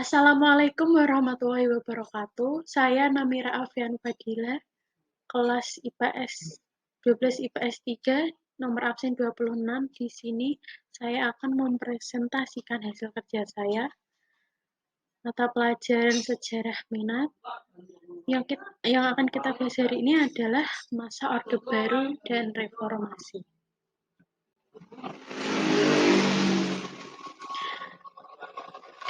Assalamualaikum warahmatullahi wabarakatuh. Saya Namira Alfian Fadila, kelas IPS 12 IPS 3, nomor absen 26. Di sini saya akan mempresentasikan hasil kerja saya, mata pelajaran sejarah minat. Yang akan kita bahas hari ini adalah masa Orde Baru dan Reformasi.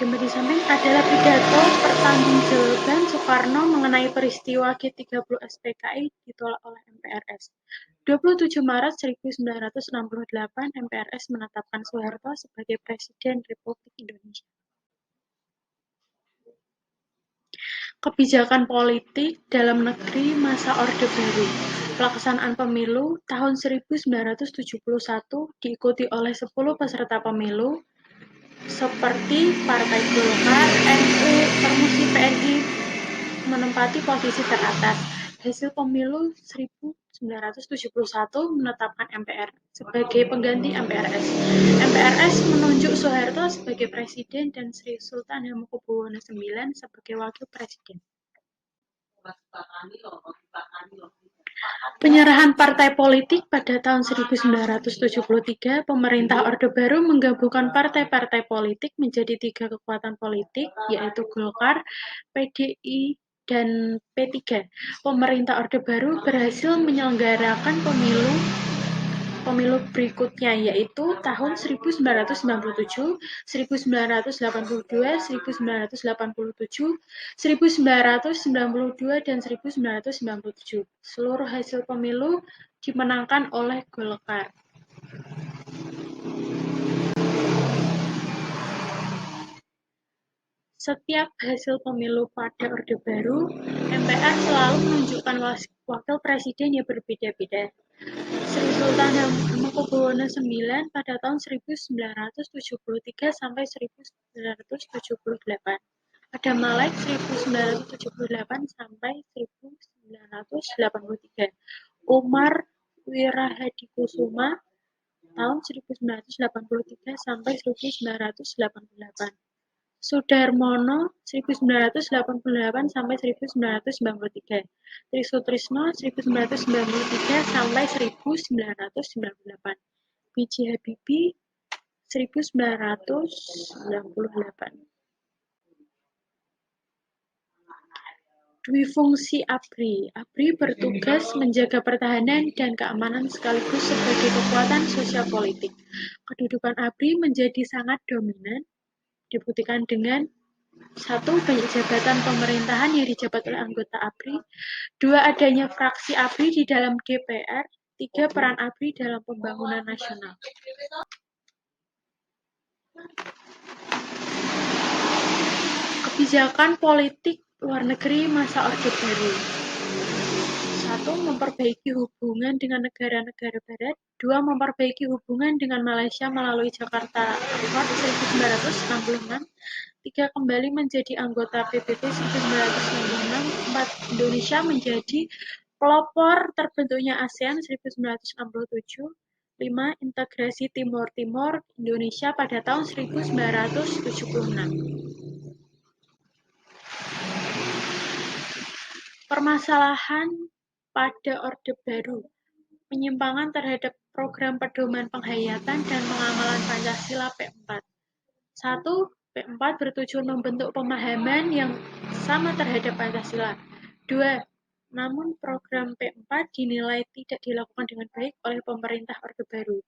Gambar di samping adalah pidato pertanggungjawaban Soekarno mengenai peristiwa G30 SPKI ditolak oleh MPRS. 27 Maret 1968, MPRS menetapkan Soeharto sebagai Presiden Republik Indonesia. Kebijakan politik dalam negeri masa Orde Baru. Pelaksanaan pemilu tahun 1971 diikuti oleh 10 peserta pemilu, seperti Partai Golkar, NU, Permusi, PNI menempati posisi teratas. Hasil pemilu 1971 menetapkan MPR sebagai pengganti MPRS. MPRS menunjuk Soeharto sebagai presiden dan Sri Sultan Hamengkubuwono IX sebagai wakil presiden. Penyerahan partai politik pada tahun 1973, pemerintah Orde Baru menggabungkan partai-partai politik menjadi 3 kekuatan politik, yaitu Golkar, PDI, dan P3. Pemerintah Orde Baru berhasil menyelenggarakan pemilu berikutnya, yaitu tahun 1997, 1982, 1987, 1992, dan 1997. Seluruh hasil pemilu dimenangkan oleh Golkar. Setiap hasil pemilu pada Orde Baru, MPR selalu menunjukkan wakil presiden yang berbeda-beda. Sri Sultan Hamengkubuwono IX pada tahun 1973 sampai 1978. Ada Malek 1978 sampai 1983. Umar Wirahadikusuma tahun 1983 sampai 1988. Sudarmono 1988 sampai 1993. Trisutrisno 1993 sampai 1998. B.J. Habibie 1998. Dwifungsi ABRI. ABRI bertugas menjaga pertahanan dan keamanan sekaligus sebagai kekuatan sosial politik. Kedudukan ABRI menjadi sangat dominan, dibuktikan dengan 1. Banyak jabatan pemerintahan yang dijabat oleh anggota ABRI. 2. Adanya fraksi ABRI di dalam DPR. 3. Peran ABRI dalam pembangunan nasional. Kebijakan politik luar negeri masa Orde Baru. 1. Memperbaiki hubungan dengan negara-negara barat. 2. Memperbaiki hubungan dengan Malaysia melalui Jakarta Accord 1966. 3. Kembali menjadi anggota PBB 1966. 4. Indonesia menjadi pelopor terbentuknya ASEAN 1967. 5. Integrasi Timur Timur Indonesia pada tahun 1976. Permasalahan pada Orde Baru. Penyimpangan terhadap program pedoman penghayatan dan pengamalan Pancasila P4. 1. P4 bertujuan membentuk pemahaman yang sama terhadap Pancasila. 2. Namun program P4 dinilai tidak dilakukan dengan baik oleh pemerintah Orde Baru.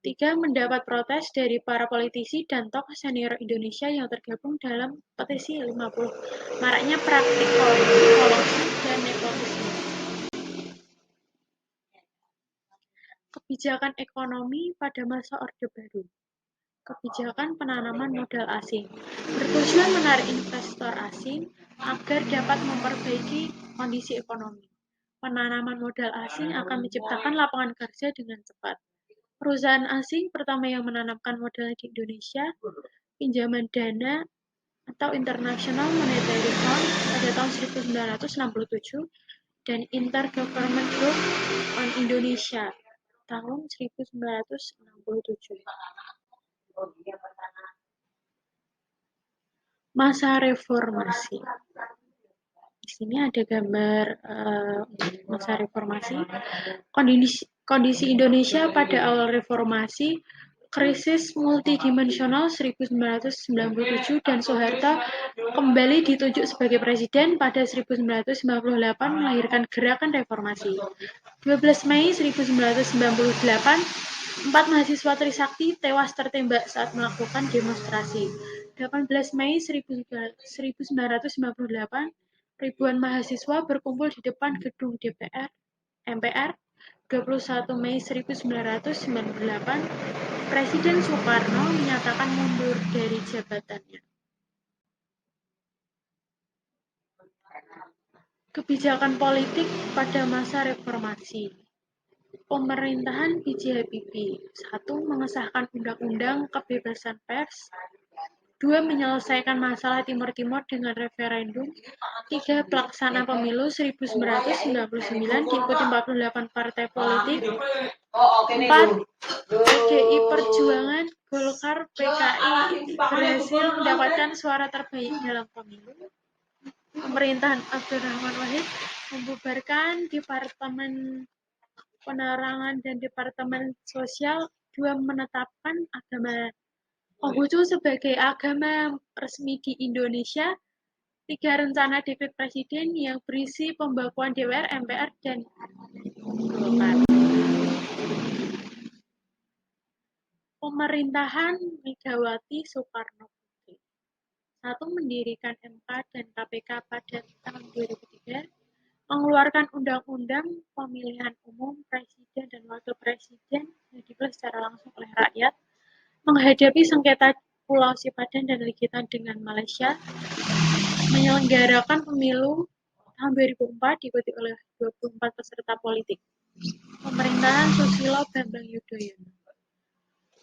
3. Mendapat protes dari para politisi dan tokoh senior Indonesia yang tergabung dalam petisi 50. Maraknya praktik korupsi, kolusi, dan nepotisme. Kebijakan ekonomi pada masa Orde Baru. Kebijakan penanaman modal asing bertujuan menarik investor asing agar dapat memperbaiki kondisi ekonomi. Penanaman modal asing akan menciptakan lapangan kerja dengan cepat. Perusahaan asing pertama yang menanamkan modal di Indonesia, pinjaman dana atau International Monetary Fund pada tahun 1967 dan Intergovernment Group on Indonesia tahun 1967. Masa reformasi. Di sini ada gambar masa reformasi. Kondisi Indonesia pada awal reformasi, krisis multidimensional 1997 dan Soeharto kembali ditunjuk sebagai presiden pada 1998 melahirkan gerakan reformasi. 12 Mei 1998, 4 mahasiswa Trisakti tewas tertembak saat melakukan demonstrasi. 18 Mei 1998, ribuan mahasiswa berkumpul di depan gedung DPR, MPR. 21 Mei 1998, Presiden Soekarno menyatakan mundur dari jabatannya. Kebijakan politik pada masa reformasi. Pemerintahan B.J. Habibie. 1. Mengesahkan Undang-Undang Kebebasan Pers. 2. Menyelesaikan masalah Timur Timur dengan referendum. 3. Pelaksanaan pemilu 1999 diikuti 48 partai politik. 4. PDI Perjuangan, Golkar, PKI berhasil mendapatkan suara terbaik dalam pemilu. Pemerintahan Abdurrahman Wahid membubarkan Departemen Penerangan dan Departemen Sosial. 2. Menetapkan agama Konghucu sebagai agama resmi di Indonesia. 3. Rencana dekret presiden yang berisi pembekuan DPR, MPR, dan Golkar. Pemerintahan Megawati Soekarno-Putri. 1. Mendirikan MK dan KPK pada tahun 2003. Mengeluarkan Undang-Undang Pemilihan Umum Presiden dan Wakil Presiden yang dipilih secara langsung oleh rakyat. Menghadapi sengketa Pulau Sipadan dan likitan dengan Malaysia. Menyelenggarakan pemilu tahun 2004 diikuti oleh 24 peserta politik. Pemerintahan Susilo Bambang Yudhoyono.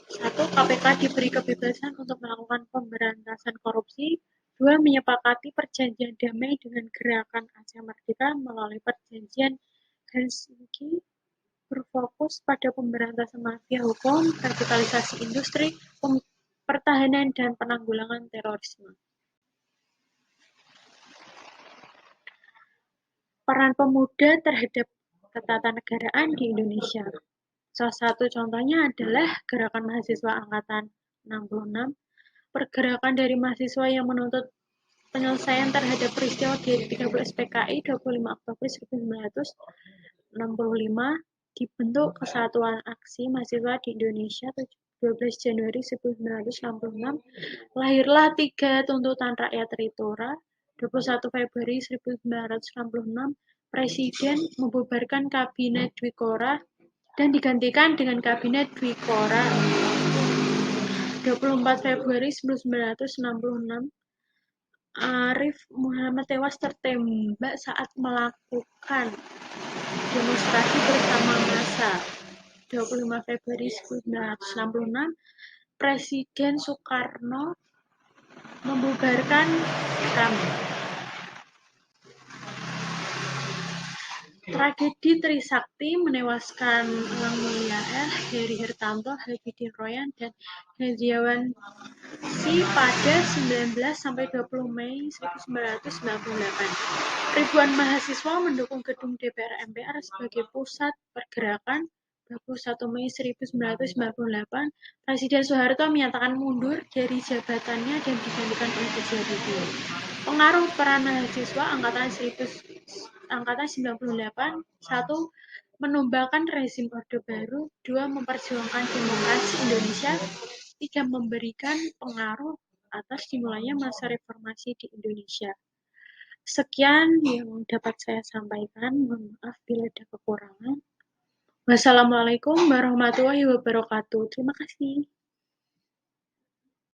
1. KPK diberi kebebasan untuk melakukan pemberantasan korupsi. 2. Menyepakati perjanjian damai dengan Gerakan Aceh Merdeka melalui perjanjian Helsinki berfokus pada pemberantasan mafia hukum, revitalisasi industri, pertahanan, dan penanggulangan terorisme. Peran pemuda terhadap ketatanegaraan di Indonesia. Salah satu contohnya adalah Gerakan Mahasiswa Angkatan 66, pergerakan dari mahasiswa yang menuntut penyelesaian terhadap peristiwa G30 SPKI 25 Oktober 1965, dibentuk Kesatuan Aksi Mahasiswa di Indonesia 12 Januari 1966, lahirlah 3 tuntutan rakyat Ritora. 21 Februari 1966, Presiden membubarkan Kabinet Dwikora dan digantikan dengan Kabinet Dwikora. 24 Februari 1966, Arif Muhammad tewas tertembak saat melakukan demonstrasi bersama massa. 25 Februari 1966, Presiden Soekarno membubarkan KAM. Tragedi Trisakti menewaskan Elang Mulia R, Heri Hirtanto, Habibie Royan, dan Hendrawan Si pada 19-20 Mei 1998. Ribuan mahasiswa mendukung gedung DPR MPR sebagai pusat pergerakan. 21 Mei 1998, Presiden Soeharto menyatakan mundur dari jabatannya dan digantikan oleh B.J. Habibie. Pengaruh peran mahasiswa angkatan 98. 1. Menumbangkan rezim Orde Baru. 2. Memperjuangkan demokrasi Indonesia. 3. Memberikan pengaruh atas dimulainya masa reformasi di Indonesia. Sekian yang dapat saya sampaikan. Mohon maaf bila ada kekurangan. Wassalamualaikum warahmatullahi wabarakatuh. Terima kasih.